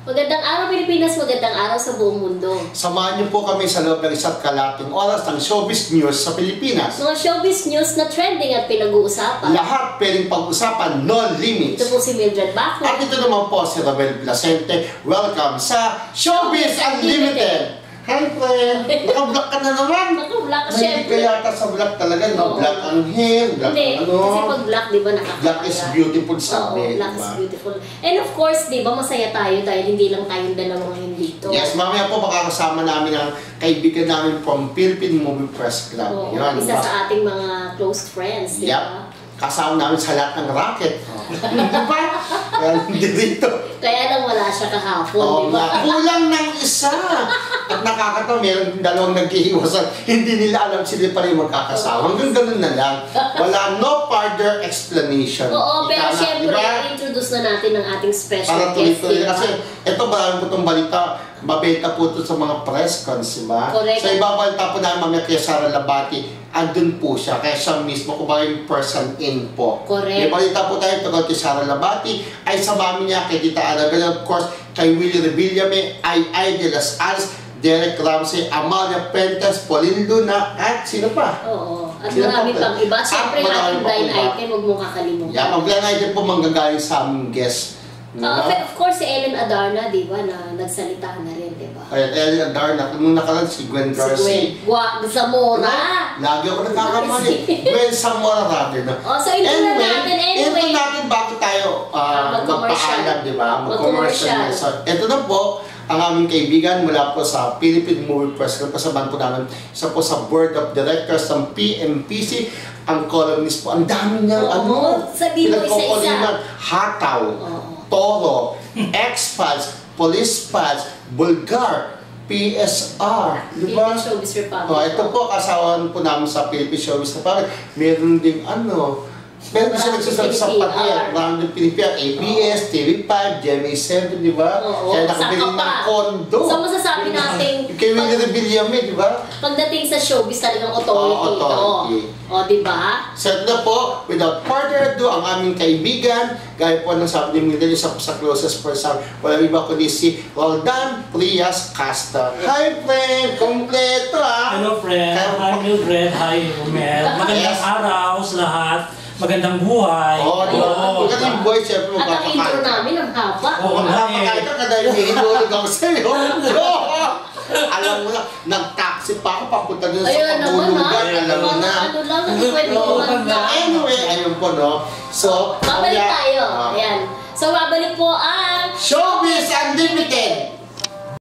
Magandang araw Pilipinas, magandang araw sa buong mundo. Samahan niyo po kami sa loob ng isa't kalating oras ng showbiz news sa Pilipinas. Mga showbiz news na trending at pinag-uusapan. Lahat pwedeng pag-usapan, no limits. Ito po si Mildred Baco. At ito naman po si Rabel Placente. Welcome sa Showbiz Unlimited! Hi friend! Naka-vlog ka na naman! Naka-vlog ka syempre. syempre. Kaya sa vlog talaga, no? Vlog ang hair, vlog Hindi, ang ano. kasi pag black, di ba nakakaya? Black is beautiful sabi. Oo, black is beautiful. And of course, di ba masaya tayo dahil hindi lang tayong dalawang dito. Yes, mamaya po makakasama namin ang kaibigan namin from Philippine Movie Press Club. Oo, Yan, isa sa ating mga close friends, di ba? Kasama namin sa lahat ng racket. Di ba? Kaya hindi dito. Kaya lang wala siya kahapon, di ba? Kulang ng isa. At nakakatawa, meron dalawang nag-iiwasan. Hindi nila alam sila pa rin magkakasama. Hanggang ganun na lang. Wala no further explanation. Oo, pero Ika syempre, diba? introduce na natin ang ating special Para guest. tuloy-tuloy. Kasi ito marami po itong balita. Mabenta po ito sa mga press cons, diba? Correct. Sa ibabalita po namin mamaya kay Sara Labati, andun po siya. Kaya siya mismo, kung yung person in po. Correct. May balita po tayo tungkol kay Sara Labati, ay sa mami niya, kay Tita Annabelle, of course, kay Willie Revillame, ay de las Alas, Derek Ramsey, Amalia Pentes, Pauline Luna, at sino pa? Oo. At Sino marami pa? pang iba. Siyempre, Marami ating pang blind iba. item, huwag mong kakalimutan. Yeah, ang blind item po manggagaling sa aming guest. Of course, si Ellen Adarna, di ba, na nagsalita na rin, di ba? Kaya Ellen Adarna, nung nakaraan si Gwen Garcia. Zamora. Lagi ako nagkakamali. Gwen Zamora rather, no? Oh, so ito na natin, anyway. Ito natin bago tayo magpaalam, di ba? Mag-commercial. So, ito na po, ang aming kaibigan mula po sa Philippine Movie Press Club. Kasamahan po namin isa po sa Board of Directors ng PMPC. Ang columnist po, ang dami niya, sabihin mo isa-isa. Hataw, Toro, X-Files, Police Files, Bulgar, PSR, di ba? Philippine Showbiz Republic. Ito po, kasawan po namin sa Philippine Showbiz Republic. Meron ding meron siya nagsasabi sa patiyan. Marami din PNPR, ABS, TV5, GMA7, di ba? Kaya nakabili ng kondo. So masasabi natin, kay Willie Revillame, di ba? pagdating sa showbiz talagang authority ito. O, di ba? So na po, without further ado, ang aming kaibigan, gaya po ng sabi ni Mildred, isa po sa closest person, walang iba kundi si Roldan Prias Castro. Hi friend! Kompleto Hello friend! Hi Mildred! Hi Romel! Magandang araw sa lahat! Magandang buhay! Magandang buhay, siyempre At ang intro namin, ang haba. Magpapakain ka kada yung hinulog ako sa'yo. Alam mo na, nag-taxi pa ako papunta doon sa pagulugan. Alam mo na. Ano lang, hindi pwede Anyway, ayun po, no? So, babalik tayo. Ayan. So, babalik po ang Showbiz Unlimited!